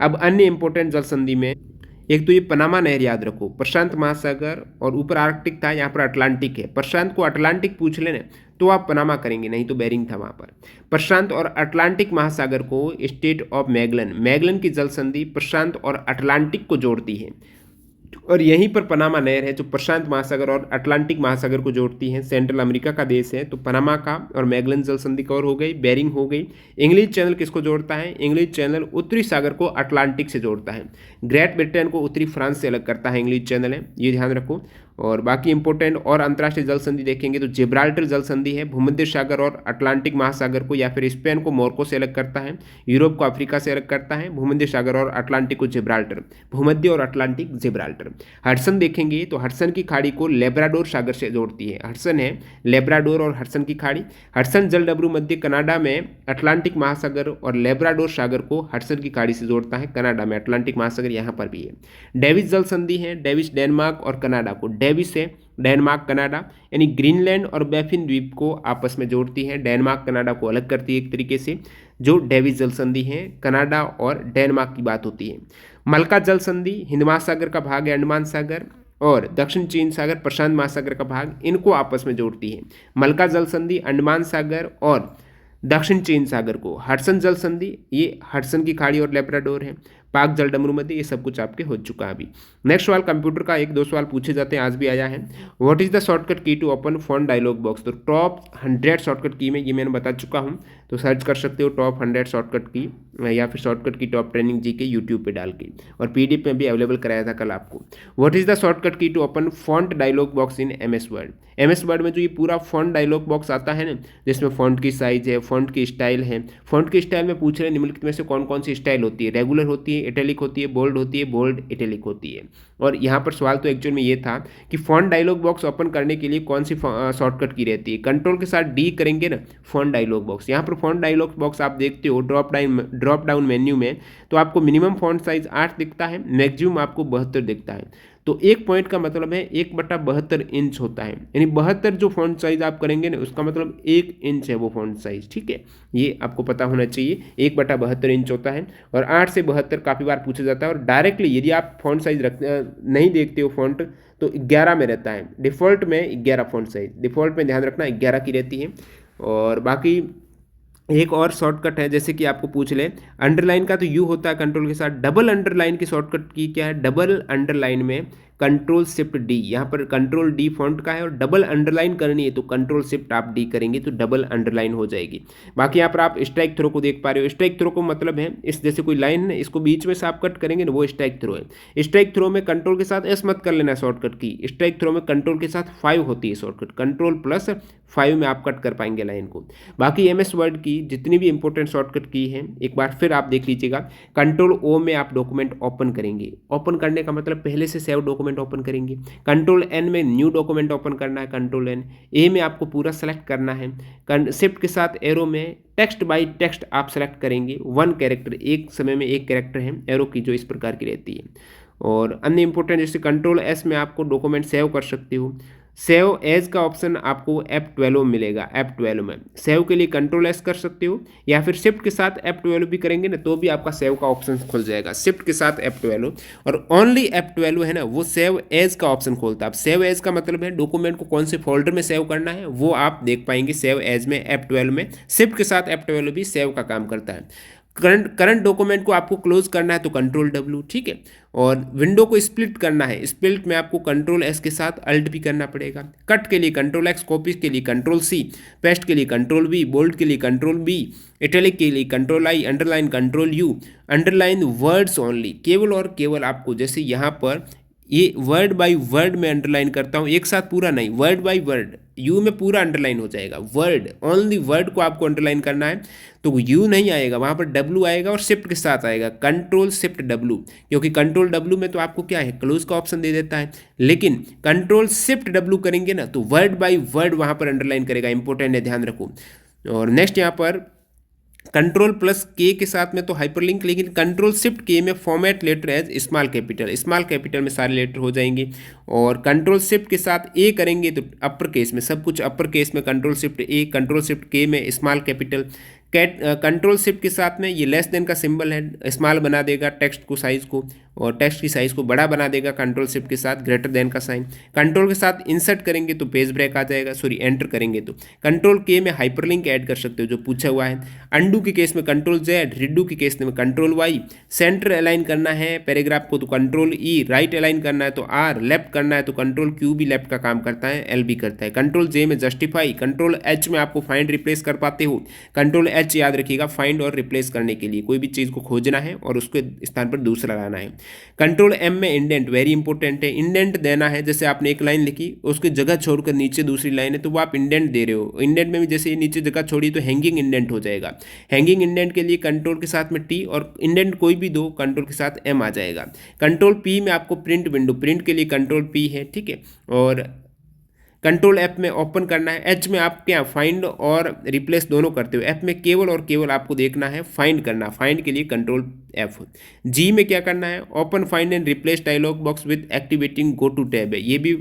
अब अन्य इंपॉर्टेंट जल संधि में एक तो ये पनामा नहर याद रखो, प्रशांत महासागर और ऊपर आर्कटिक था, यहाँ पर अटलांटिक है। प्रशांत को अटलांटिक पूछ लेना तो आप पनामा करेंगे, नहीं तो बेरिंग था वहाँ पर। प्रशांत और अटलांटिक महासागर को स्टेट ऑफ मैगलन, मैगलन की जल संधि प्रशांत और अटलांटिक को जोड़ती है। और यहीं पर पनामा नहर है जो प्रशांत महासागर और अटलांटिक महासागर को जोड़ती है। सेंट्रल अमेरिका का देश है, तो पनामा का और मैगलन जल संधि कवर हो गई, बेरिंग हो गई। इंग्लिश चैनल किसको जोड़ता है? इंग्लिश चैनल उत्तरी सागर को अटलांटिक से जोड़ता है। ग्रेट ब्रिटेन को उत्तरी फ्रांस से अलग करता है, इंग्लिश चैनल है, ये ध्यान रखो। और बाकी इंपॉर्टेंट और अंतर्राष्ट्रीय जल संधि देखेंगे तो जिब्राल्टर जल संधि है, भूमध्य सागर और अटलांटिक महासागर को या फिर स्पेन को मोरक्को से अलग करता है, यूरोप को अफ्रीका से अलग करता है, भूमध्य सागर और अटलांटिक को जिब्राल्टर, भूमध्य और अटलांटिक जिब्राल्टर। हडसन देखेंगे तो हडसन की खाड़ी को लेब्राडोर सागर से जोड़ती है, हडसन है, लेब्राडोर और हडसन की खाड़ी। हडसन जल डमरू मध्य कनाडा में अटलांटिक महासागर और लेब्राडोर सागर को हडसन की खाड़ी से जोड़ता है, कनाडा में अटलांटिक महासागर यहाँ पर भी है। डेविस जल संधि है, डेविस डेनमार्क और कनाडा को, डेविस है डेनमार्क कनाडा यानी ग्रीनलैंड और बैफिन द्वीप को आपस में जोड़ती है, डेनमार्क कनाडा को अलग करती है एक तरीके से, जो डेविस जल संधि है, कनाडा और डेनमार्क की बात होती है। मलका जल संधि हिंद महासागर का भाग है, अंडमान सागर और दक्षिण चीन सागर प्रशांत महासागर का भाग, इनको आपस में जोड़ती है। मलका जल संधि अंडमान सागर और दक्षिण चीन सागर को। हडसन जल संधि ये हडसन की खाड़ी और लेब्राडोर है। पाक जल डमरू मध्य, ये सब कुछ आपके हो चुका है अभी। नेक्स्ट सवाल कंप्यूटर का 1-2 सवाल पूछे जाते हैं, आज भी आया है। What is the shortcut key to open font dialog box? तो टॉप 100 शॉर्टकट की में ये मैंने बता चुका हूँ, तो सर्च कर सकते हो टॉप 100 शॉर्टकट की या फिर शॉर्टकट की टॉप ट्रेनिंग जी के यूट्यूब पे डाल के, और पीडीएफ में भी अवेलेबल कराया था कल आपको। What is the shortcut key to open font dialog box in MS Word? MS Word में जो ये पूरा फॉन्ट डायलॉग बॉक्स आता है ना, जिसमें फॉन्ट की साइज है, फॉन्ट की स्टाइल है। फॉन्ट की स्टाइल में पूछ रहे हैं निम्नलिखित में से कौन कौन सी स्टाइल होती है? रेगुलर होती है, इटैलिक होती है, बोल्ड होती है, बोल्ड इटैलिक होती है। और यहाँ पर सवाल तो एक्चुअल में ये था कि फॉन्ट डायलॉग बॉक्स ओपन करने के लिए कौन सी शॉर्टकट की रहती है? कंट्रोल के साथ डी करेंगे ना, फॉन्ट डायलॉग बॉक्स। यहाँ पर फॉन्ट डायलॉग बॉक्स आप देखते हो ड्रॉप डाउन मेन्यू में, तो आपको मिनिमम फॉन्ट साइज 8 दिखता है, मैक्सिमम आपको 72 दिखता है। तो 1 पॉइंट का मतलब है 1/72 इंच होता है, यानी 72 जो फॉन्ट साइज आप करेंगे ना, उसका मतलब 1 इंच है वो फॉन्ट साइज, ठीक है, ये आपको पता होना चाहिए। 1/72 इंच होता है और 8 से 72 काफ़ी बार पूछा जाता है। और डायरेक्टली यदि आप फॉन्ट साइज नहीं देखते हो फॉन्ट, तो 11 में रहता है डिफ़ॉल्ट में, 11 फॉन्ट साइज डिफ़ॉल्ट में, ध्यान रखना 11 की रहती है। और बाकी एक और शॉर्टकट है, जैसे कि आपको पूछ ले, अंडरलाइन का तो यू होता है कंट्रोल के साथ, डबल अंडरलाइन की शॉर्टकट की क्या है? डबल अंडरलाइन में कंट्रोल शिफ्ट डी, यहाँ पर कंट्रोल डी फॉन्ट का है और डबल अंडरलाइन करनी है तो कंट्रोल शिफ्ट आप डी करेंगे तो डबल अंडरलाइन हो जाएगी। बाकी यहाँ पर आप स्ट्राइक थ्रो को देख पा रहे हो, स्ट्राइक थ्रो को मतलब है इस जैसे कोई लाइन है इसको बीच में से आप कट करेंगे ना वो स्ट्राइक थ्रो है। स्ट्राइक थ्रो में कंट्रोल के साथ एस मत कर लेना शॉर्टकट की, स्ट्राइक थ्रो में कंट्रोल के साथ 5 होती है शॉर्टकट, कंट्रोल प्लस 5 में आप कट कर पाएंगे लाइन को। बाकी एमएस वर्ड की जितनी भी इंपॉर्टेंट शॉर्टकट की है एक बार फिर आप देख लीजिएगा। कंट्रोल ओ में आप डॉक्यूमेंट ओपन करेंगे, ओपन करने का मतलब पहले से सेव डॉक्यूमेंट ओपन करेंगे। कंट्रोल एन में न्यू डॉक्यूमेंट ओपन करना है, कंट्रोल एन। ए में आपको पूरा सेलेक्ट करना है, शिफ्ट के साथ एरो में टेक्स्ट बाय टेक्स्ट आप सेलेक्ट करेंगे, 1 कैरेक्टर, एक समय में 1 कैरेक्टर है एरो की जो इस प्रकार की रहती है। और अन्य इंपॉर्टेंट जैसे कंट्रोल एस में आपको डॉक्यूमेंट सेव कर सकते हो, सेव एज का ऑप्शन आपको F12 में मिलेगा, F12 में सेव के लिए कंट्रोल एस कर सकते हो या फिर शिफ्ट के साथ F12 भी करेंगे ना तो भी आपका सेव का ऑप्शन खुल जाएगा, शिफ्ट के साथ F12 और ओनली F12 है ना वो सेव एज का ऑप्शन खोलता है। अब सेव एज का मतलब है डॉक्यूमेंट को कौन से फोल्डर में सेव करना है वो आप देख पाएंगे सेव एज में F12 में, शिफ्ट के साथ F12 भी सेव का काम करता है। करंट डॉक्यूमेंट को आपको क्लोज करना है तो कंट्रोल डब्ल्यू, ठीक है। और विंडो को स्प्लिट करना है, स्प्लिट में आपको कंट्रोल एस के साथ अल्ट भी करना पड़ेगा। कट के लिए कंट्रोल एक्स, कॉपी के लिए कंट्रोल सी, पेस्ट के लिए कंट्रोल वी, बोल्ड के लिए कंट्रोल बी, इटैलिक के लिए control I, underline control you. Underline words only, केवल और केवल आपको जैसे यहाँ पर ये वर्ड बाय वर्ड में अंडरलाइन करता हूँ, एक साथ पूरा नहीं, वर्ड बाय वर्ड, यू में पूरा अंडरलाइन हो जाएगा। वर्ड ओनली वर्ड को आपको अंडरलाइन करना है तो यू नहीं आएगा, वहाँ पर डब्ल्यू आएगा और शिफ्ट के साथ आएगा, कंट्रोल शिफ्ट डब्ल्यू, क्योंकि कंट्रोल डब्ल्यू में तो आपको क्या है क्लोज का ऑप्शन दे देता है, लेकिन कंट्रोल शिफ्ट डब्ल्यू करेंगे ना तो वर्ड बाय वर्ड वहाँ पर अंडरलाइन करेगा, इंपॉर्टेंट है ध्यान रखो। और नेक्स्ट यहाँ पर कंट्रोल प्लस के के साथ में तो हाइपरलिंक, लेकिन कंट्रोल शिफ्ट के में format letter as small capital, small capital में सारे लेटर हो जाएंगे। और कंट्रोल शिफ्ट के साथ ए करेंगे तो अपर केस में सब कुछ अपर केस में, कंट्रोल शिफ्ट ए, कंट्रोल शिफ्ट के में स्मॉल कैपिटल। कंट्रोल शिफ्ट के साथ में ये लेस देन का सिंबल है, स्मॉल बना देगा टेक्स्ट को साइज को और टेक्स्ट की साइज को बड़ा बना देगा कंट्रोल शिफ्ट के साथ, ग्रेटर देन का साइन। कंट्रोल के साथ इंसर्ट करेंगे तो पेज ब्रेक आ जाएगा, सॉरी एंटर करेंगे तो। कंट्रोल के में हाइपरलिंक ऐड कर सकते हो जो पूछा हुआ है। अंडू के केस में कंट्रोल जेड, रिडू के केस में कंट्रोल वाई। सेंटर अलाइन करना है पैराग्राफ को तो कंट्रोल ई, राइट अलाइन करना है तो आर, लेफ्ट करना है तो कंट्रोल क्यू भी लेफ्ट का काम करता है, एल भी करता है। कंट्रोल जे में जस्टिफाई, कंट्रोल एच में आपको फाइंड रिप्लेस कर पाते हो, कंट्रोल एच याद रखिएगा फाइंड और रिप्लेस करने के लिए, कोई भी चीज़ को खोजना है और उसके स्थान पर दूसरा लाना है। कंट्रोल एम में इंडेंट, वेरी इंपॉर्टेंट है, इंडेंट देना है, जैसे आपने एक लाइन लिखी उसकी जगह छोड़कर नीचे दूसरी लाइन है तो वो आप इंडेंट दे रहे हो, इंडेंट में भी जैसे ये नीचे जगह छोड़ी तो हैंगिंग इंडेंट हो जाएगा। हैंगिंग इंडेंट के लिए कंट्रोल के साथ में टी और इंडेंट कोई भी दो, कंट्रोल के साथ एम आ जाएगा। कंट्रोल पी में आपको प्रिंट विंडो, प्रिंट के लिए कंट्रोल पी है, ठीक है। और कंट्रोल एफ में ओपन करना है। एच में आप क्या फाइंड और रिप्लेस दोनों करते हो, एफ में केवल और केवल आपको देखना है फाइंड करना, फाइंड के लिए कंट्रोल एफ। जी में क्या करना है, open find and replace dialog box with activating go to tab है, ये भी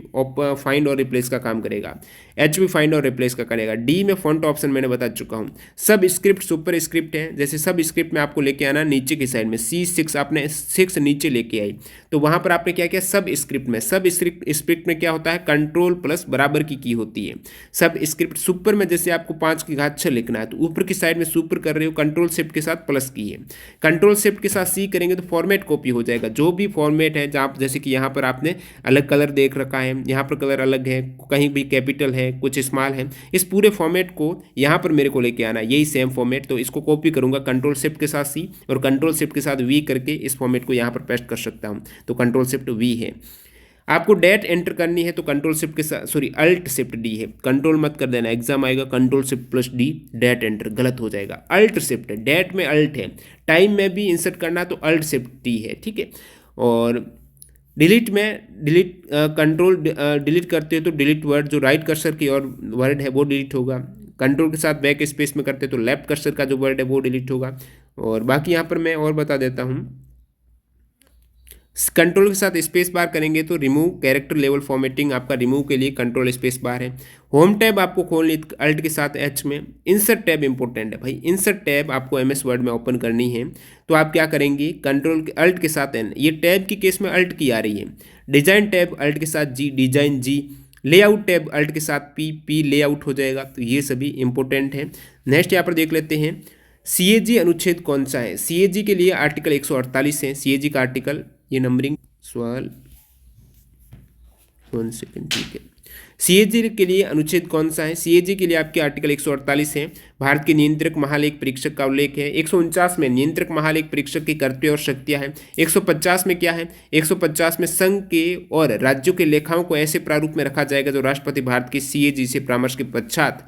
फाइंड और रिप्लेस का काम करेगा। एच भी फाइंड और रिप्लेस का करेगा। डी में फॉन्ट ऑप्शन मैंने बता चुका हूँ। सब स्क्रिप्ट सुपर स्क्रिप्ट है, जैसे सब स्क्रिप्ट में आपको लेके आना नीचे की साइड में, C6 आपने 6 नीचे लेके आई तो वहाँ पर आपने क्या किया, सब स्क्रिप्ट में, सब स्क्रिप्ट में क्या होता है कंट्रोल प्लस बराबर की होती है। सब स्क्रिप्ट सुपर में जैसे आपको 5 की घात 6 लिखना है तो ऊपर की साइड में सुपर कर रहे हो, कंट्रोल शिफ्ट के साथ प्लस की है। कंट्रोल शिफ्ट के साथ सी करेंगे तो फॉर्मेट कॉपी हो जाएगा, जो भी फॉर्मेट है जहाँ जैसे कि यहाँ पर आपने अलग कलर देख रखा है, यहाँ पर कलर अलग है, कहीं भी कैपिटल है कुछ स्मॉल है, इस पूरे फॉर्मेट को यहाँ पर मेरे को लेके आना, यही सेम फॉर्मेट, तो इसको कॉपी करूँगा कंट्रोल शिफ्ट के साथ सी और कंट्रोल शिफ्ट के साथ वी करके इस फॉर्मेट को यहाँ पर पेस्ट कर सकता हूँ, तो कंट्रोल शिफ्ट वी है। आपको डेट एंटर करनी है तो कंट्रोल शिफ्ट के साथ, सॉरी अल्ट शिफ्ट डी है, कंट्रोल मत कर देना, एग्जाम आएगा control shift plus D, date enter गलत हो जाएगा। अल्ट शिफ्ट, डेट में अल्ट है, टाइम में भी इंसर्ट करना तो अल्ट शिफ्ट टी है, ठीक है। और डिलीट में डिलीट कंट्रोल डिलीट करते हो तो डिलीट वर्ड, जो राइट कर्सर की और वर्ड है वो डिलीट होगा। कंट्रोल के साथ बैक स्पेस में करते तो लेफ्ट कर्सर का जो वर्ड है वो डिलीट होगा। और बाकी यहाँ पर मैं और बता देता हूँ, कंट्रोल के साथ स्पेस बार करेंगे तो रिमूव कैरेक्टर लेवल फॉर्मेटिंग, आपका रिमूव के लिए कंट्रोल स्पेस बार है। होम टैब आपको खोलनी अल्ट के साथ एच में। इंसर्ट टैब इंपॉर्टेंट है भाई, इंसर्ट टैब आपको एमएस वर्ड में ओपन करनी है तो आप क्या करेंगे कंट्रोल के अल्ट के साथ एन, ये टैब की केस में अल्ट की आ रही है। डिजाइन टैब अल्ट के साथ जी, डिजाइन जी। लेआउट टैब अल्ट के साथ पी, पी लेआउट हो जाएगा, तो ये सभी इंपॉर्टेंट है। नेक्स्ट यहाँ पर देख लेते हैं सीएजी अनुच्छेद कौन सा है। सीएजी के लिए आर्टिकल 148 है, सीएजी का आर्टिकल, ये नंबरिंग 16 वन सेकेंड, ठीक है। सीएजी के लिए अनुच्छेद कौन सा है? सीएजी के लिए आपके आर्टिकल 148 है। भारत के नियंत्रक महालेख परीक्षक का उल्लेख है। 149 में नियंत्रक महालेख परीक्षक के कर्तव्य और शक्तियां हैं। 150 में क्या है? 150 में संघ के और राज्यों के लेखाओं को ऐसे प्रारूप में रखा जाएगा जो राष्ट्रपति भारत के सीएजी से परामर्श के पश्चात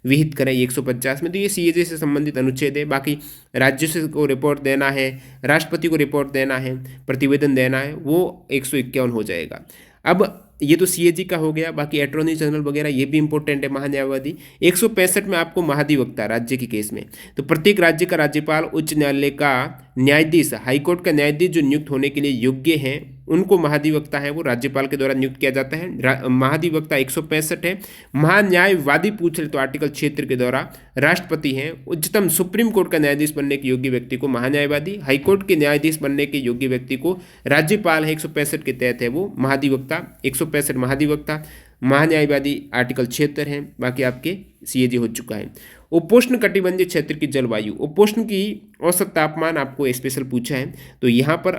विहित करें। 150 में तो ये सीएजी से संबंधित अनुच्छेद है। बाकी राज्यों से को रिपोर्ट देना है, राष्ट्रपति को रिपोर्ट देना है, प्रतिवेदन देना है, वो 151 हो जाएगा। अब ये तो सीएजी का हो गया। बाकी अटॉर्नी जनरल वगैरह ये भी इंपॉर्टेंट है, महान्यायवादी। 165 में आपको महाधिवक्ता राज्य के केस में, तो प्रत्येक राज्य का राज्यपाल उच्च न्यायालय का न्यायाधीश, हाईकोर्ट का न्यायाधीश जो नियुक्त होने के लिए योग्य हैं उनको महाधिवक्ता है वो राज्यपाल के द्वारा नियुक्त किया जाता है। महाधिवक्ता 165 है। महान्यायवादी पूछ रहे तो आर्टिकल 76 के द्वारा राष्ट्रपति हैं। उच्चतम सुप्रीम कोर्ट का न्यायाधीश बनने के योग्य व्यक्ति को महान्यायवादी, हाईकोर्ट के न्यायाधीश बनने के योग्य व्यक्ति को राज्यपाल है 165 के तहत है वो महाधिवक्ता। 165 महाधिवक्ता, महान्यायवादी आर्टिकल 76 है। बाकी आपके सीएजी हो चुका है। उपोष्ण कटिबंधीय क्षेत्र की जलवायु, उपोष्ण की औसत तापमान आपको स्पेशल पूछा है, तो यहाँ पर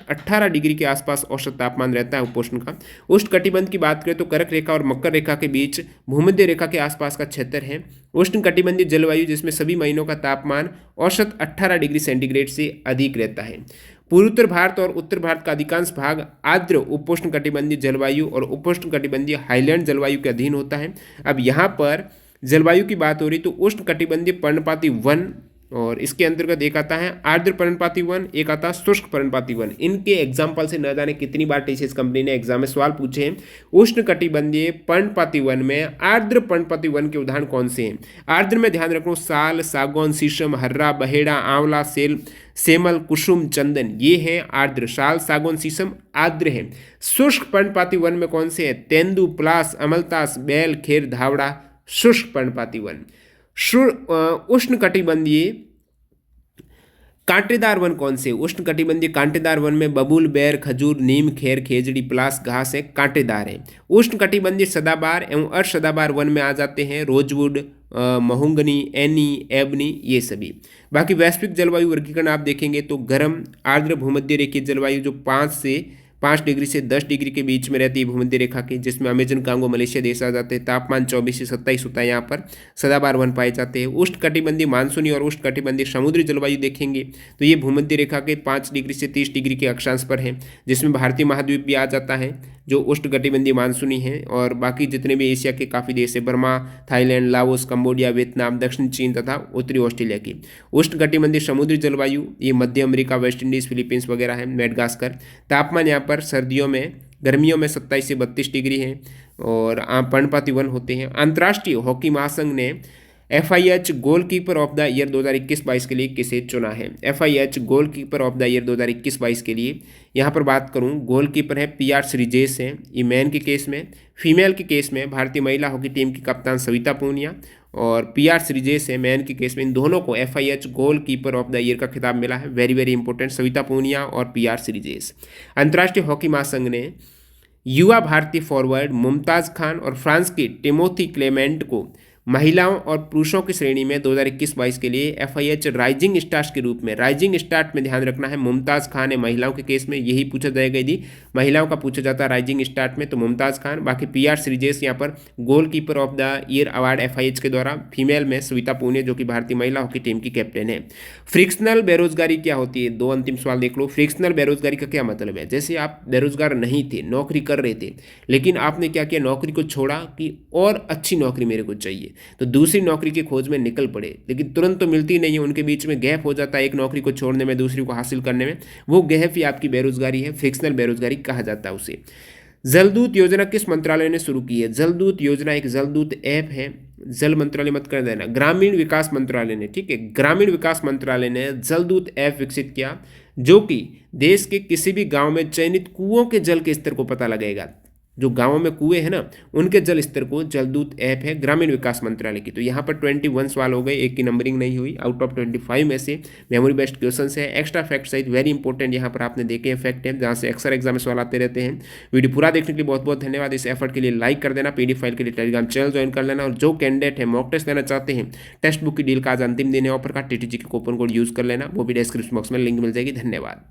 18 डिग्री के आसपास औसत तापमान रहता है उपोष्ण का। उष्ण कटिबंध की बात करें तो कर्क रेखा और मकर रेखा के बीच भूमध्य रेखा के आसपास का क्षेत्र है उष्ण कटिबंधीय जलवायु, जिसमें सभी महीनों का तापमान औसत 18 डिग्री सेंटीग्रेड से अधिक रहता है। पूर्वोत्तर भारत और उत्तर भारत का अधिकांश भाग आर्द्र उपोष्ण कटिबंधीय जलवायु और उपोष्ण कटिबंधीय हाईलैंड जलवायु के अधीन होता है। अब यहाँ पर जलवायु की बात हो रही तो उष्ण कटिबंधीय पर्णपाती वन, और इसके अंतर्गत एक आता है आर्द्र पर्णपाती वन, एक आता है शुष्क पर्णपाती वन। इनके एग्जाम्पल से न जाने कितनी बार टीसीएस कंपनी ने एग्जाम में सवाल पूछे हैं। उष्ण कटिबंधीय पर्णपाती वन में आर्द्र पर्णपाती वन के उदाहरण कौन से हैं? आर्द्र में ध्यान रखो साल, सागौन, शीशम, हर्रा, बहेड़ा, आंवला, सेमल, कुसुम, चंदन, ये हैं आर्द्र। साल, सागौन, शीशम आर्द्र हैं। शुष्क पर्णपाती वन में कौन से हैं? तेंदु, पलास, अमलतास, बैल, खेर, धावड़ा शुष्क पर्णपाती वन। उष्ण कटिबंधीय कांटेदार वन कौन से? उष्ण कटिबंधीय कांटेदार वन में बबूल, बेर, खजूर, नीम, खेर, खेजड़ी, पलास, घास है, कांटेदार है। उष्ण कटिबंधीय सदाबहार एवं अर्धसदाबहार वन में आ जाते हैं रोजवुड, महोगनी, एनी, एबनी, ये सभी। बाकी वैश्विक जलवायु वर्गीकरण आप देखेंगे तो गर्म आर्द्र भूमध्य रेखीय जलवायु जो 5 डिग्री से 10 डिग्री के बीच में रहती है भूमध्य रेखा की, जिसमें अमेजन, कांगो, मलेशिया देश आ जाते हैं। तापमान 24 से 27 होता है। यहाँ पर सदाबहार वन पाए जाते हैं। उष्ण कटिबंधीय मानसूनी और उष्ण कटिबंधीय समुद्री जलवायु देखेंगे तो ये भूमध्य रेखा के 5 डिग्री से 30 डिग्री के अक्षांश पर है, जिसमें भारतीय महाद्वीप भी आ जाता है जो उष्ण कटिबंधीय मानसूनी है। और बाकी जितने भी एशिया के काफ़ी देश है, Burma, Thailand, Laos, Cambodia, Vietnam, दक्षिण चीन तथा उत्तरी ऑस्ट्रेलिया की। उष्ण कटिबंधीय समुद्री जलवायु ये मध्य अमेरिका, वेस्ट इंडीज, फिलीपींस वगैरह है, मेडगास्कर। तापमान यहाँ पर गर्मियों में 27 से 32 डिग्री है और पर्णपाती वन होते हैं। अंतर्राष्ट्रीय हॉकी महासंघ ने FIH goalkeeper of the year 2021-22 के लिए किसे चुना है? FIH goalkeeper of the year 2021-22 के लिए यहाँ पर बात करूँ, गोलकीपर है PR श्रीजेश है, ये मैन के केस में। फीमेल के केस में भारतीय महिला हॉकी टीम की कप्तान सविता पूनिया और PR श्रीजेश है मैन के केस में। इन दोनों को FIH goalkeeper of the year का खिताब मिला है। Very very important, Savita Punia और PR श्रीजेश। अंतर्राष्ट्रीय हॉकी महासंघ ने युवा भारतीय फॉरवर्ड मुमताज़ खान और फ्रांस की टिमोथी क्लेमेंट को महिलाओं और पुरुषों की श्रेणी में 2021-22 के लिए FIH राइजिंग स्टार्स के रूप में, राइजिंग स्टार में ध्यान रखना है मुमताज़ खान है महिलाओं के केस में, यही पूछा जाएगा। यदि महिलाओं का पूछा जाता है राइजिंग स्टार में तो मुमताज़ खान। बाकी PR श्रीजेश यहाँ पर goalkeeper of the year award FIH के द्वारा। फीमेल में सविता पूनिया जो कि भारतीय महिला हॉकी टीम की कैप्टन है। फ्रिक्शनल बेरोजगारी क्या होती है? 2 अंतिम सवाल देख लो। फ्रिक्शनल बेरोजगारी का क्या मतलब है? जैसे आप बेरोजगार नहीं थे, नौकरी कर रहे थे, लेकिन आपने क्या किया, नौकरी को छोड़ा कि और अच्छी नौकरी मेरे को चाहिए, तो दूसरी नौकरी की खोज में निकल पड़े, लेकिन तुरंत तो मिलती नहीं है, उनके बीच में गैप हो जाता है एक नौकरी को छोड़ने में दूसरी को हासिल करने में। वो गैप ही आपकी बेरोजगारी है, फ्रिक्शनल बेरोजगारी कहा जाता है उसे। जलदूत योजना किस मंत्रालय ने शुरू की है? जलदूत योजना एक जलदूत ऐप है, जल मंत्रालय मत कर देना, ग्रामीण विकास मंत्रालय ने, ठीक है, ग्रामीण विकास मंत्रालय ने जलदूत ऐप विकसित किया जो कि देश के किसी भी गांव में चयनित कुओं के जल के स्तर को पता लगेगा। जो गांवों में कुएं हैं ना, उनके जल स्तर को जलदूत ऐप है ग्रामीण विकास मंत्रालय की। तो यहाँ पर 21 सवाल हो गए, एक की नंबरिंग नहीं हुई। आउट ऑफ 25 में से मेमोरी बेस्ड क्वेश्चन है। एक्स्ट्रा फैक्ट सहित वेरी इंपॉर्टेंट यहाँ पर आपने देखे हैं फैक्ट है, जहाँ से अक्सर एग्जाम में सवाल आते रहते हैं। वीडियो पूरा देखने के लिए बहुत बहुत धन्यवाद। इस एफर्ट के लिए लाइक कर देना, PDF फाइल के लिए टेलीग्राम चैनल ज्वाइन कर लेना, और जो कैंडिडेट है मॉक टेस्ट लेना चाहते हैं, टेक्स्ट बुक की डील का आज अंतिम दिन है ऑफर का, TTG के कूपन कोड यूज़ कर लेना, वो भी डिस्क्रिप्शन बॉक्स में लिंक मिल जाएगी। धन्यवाद।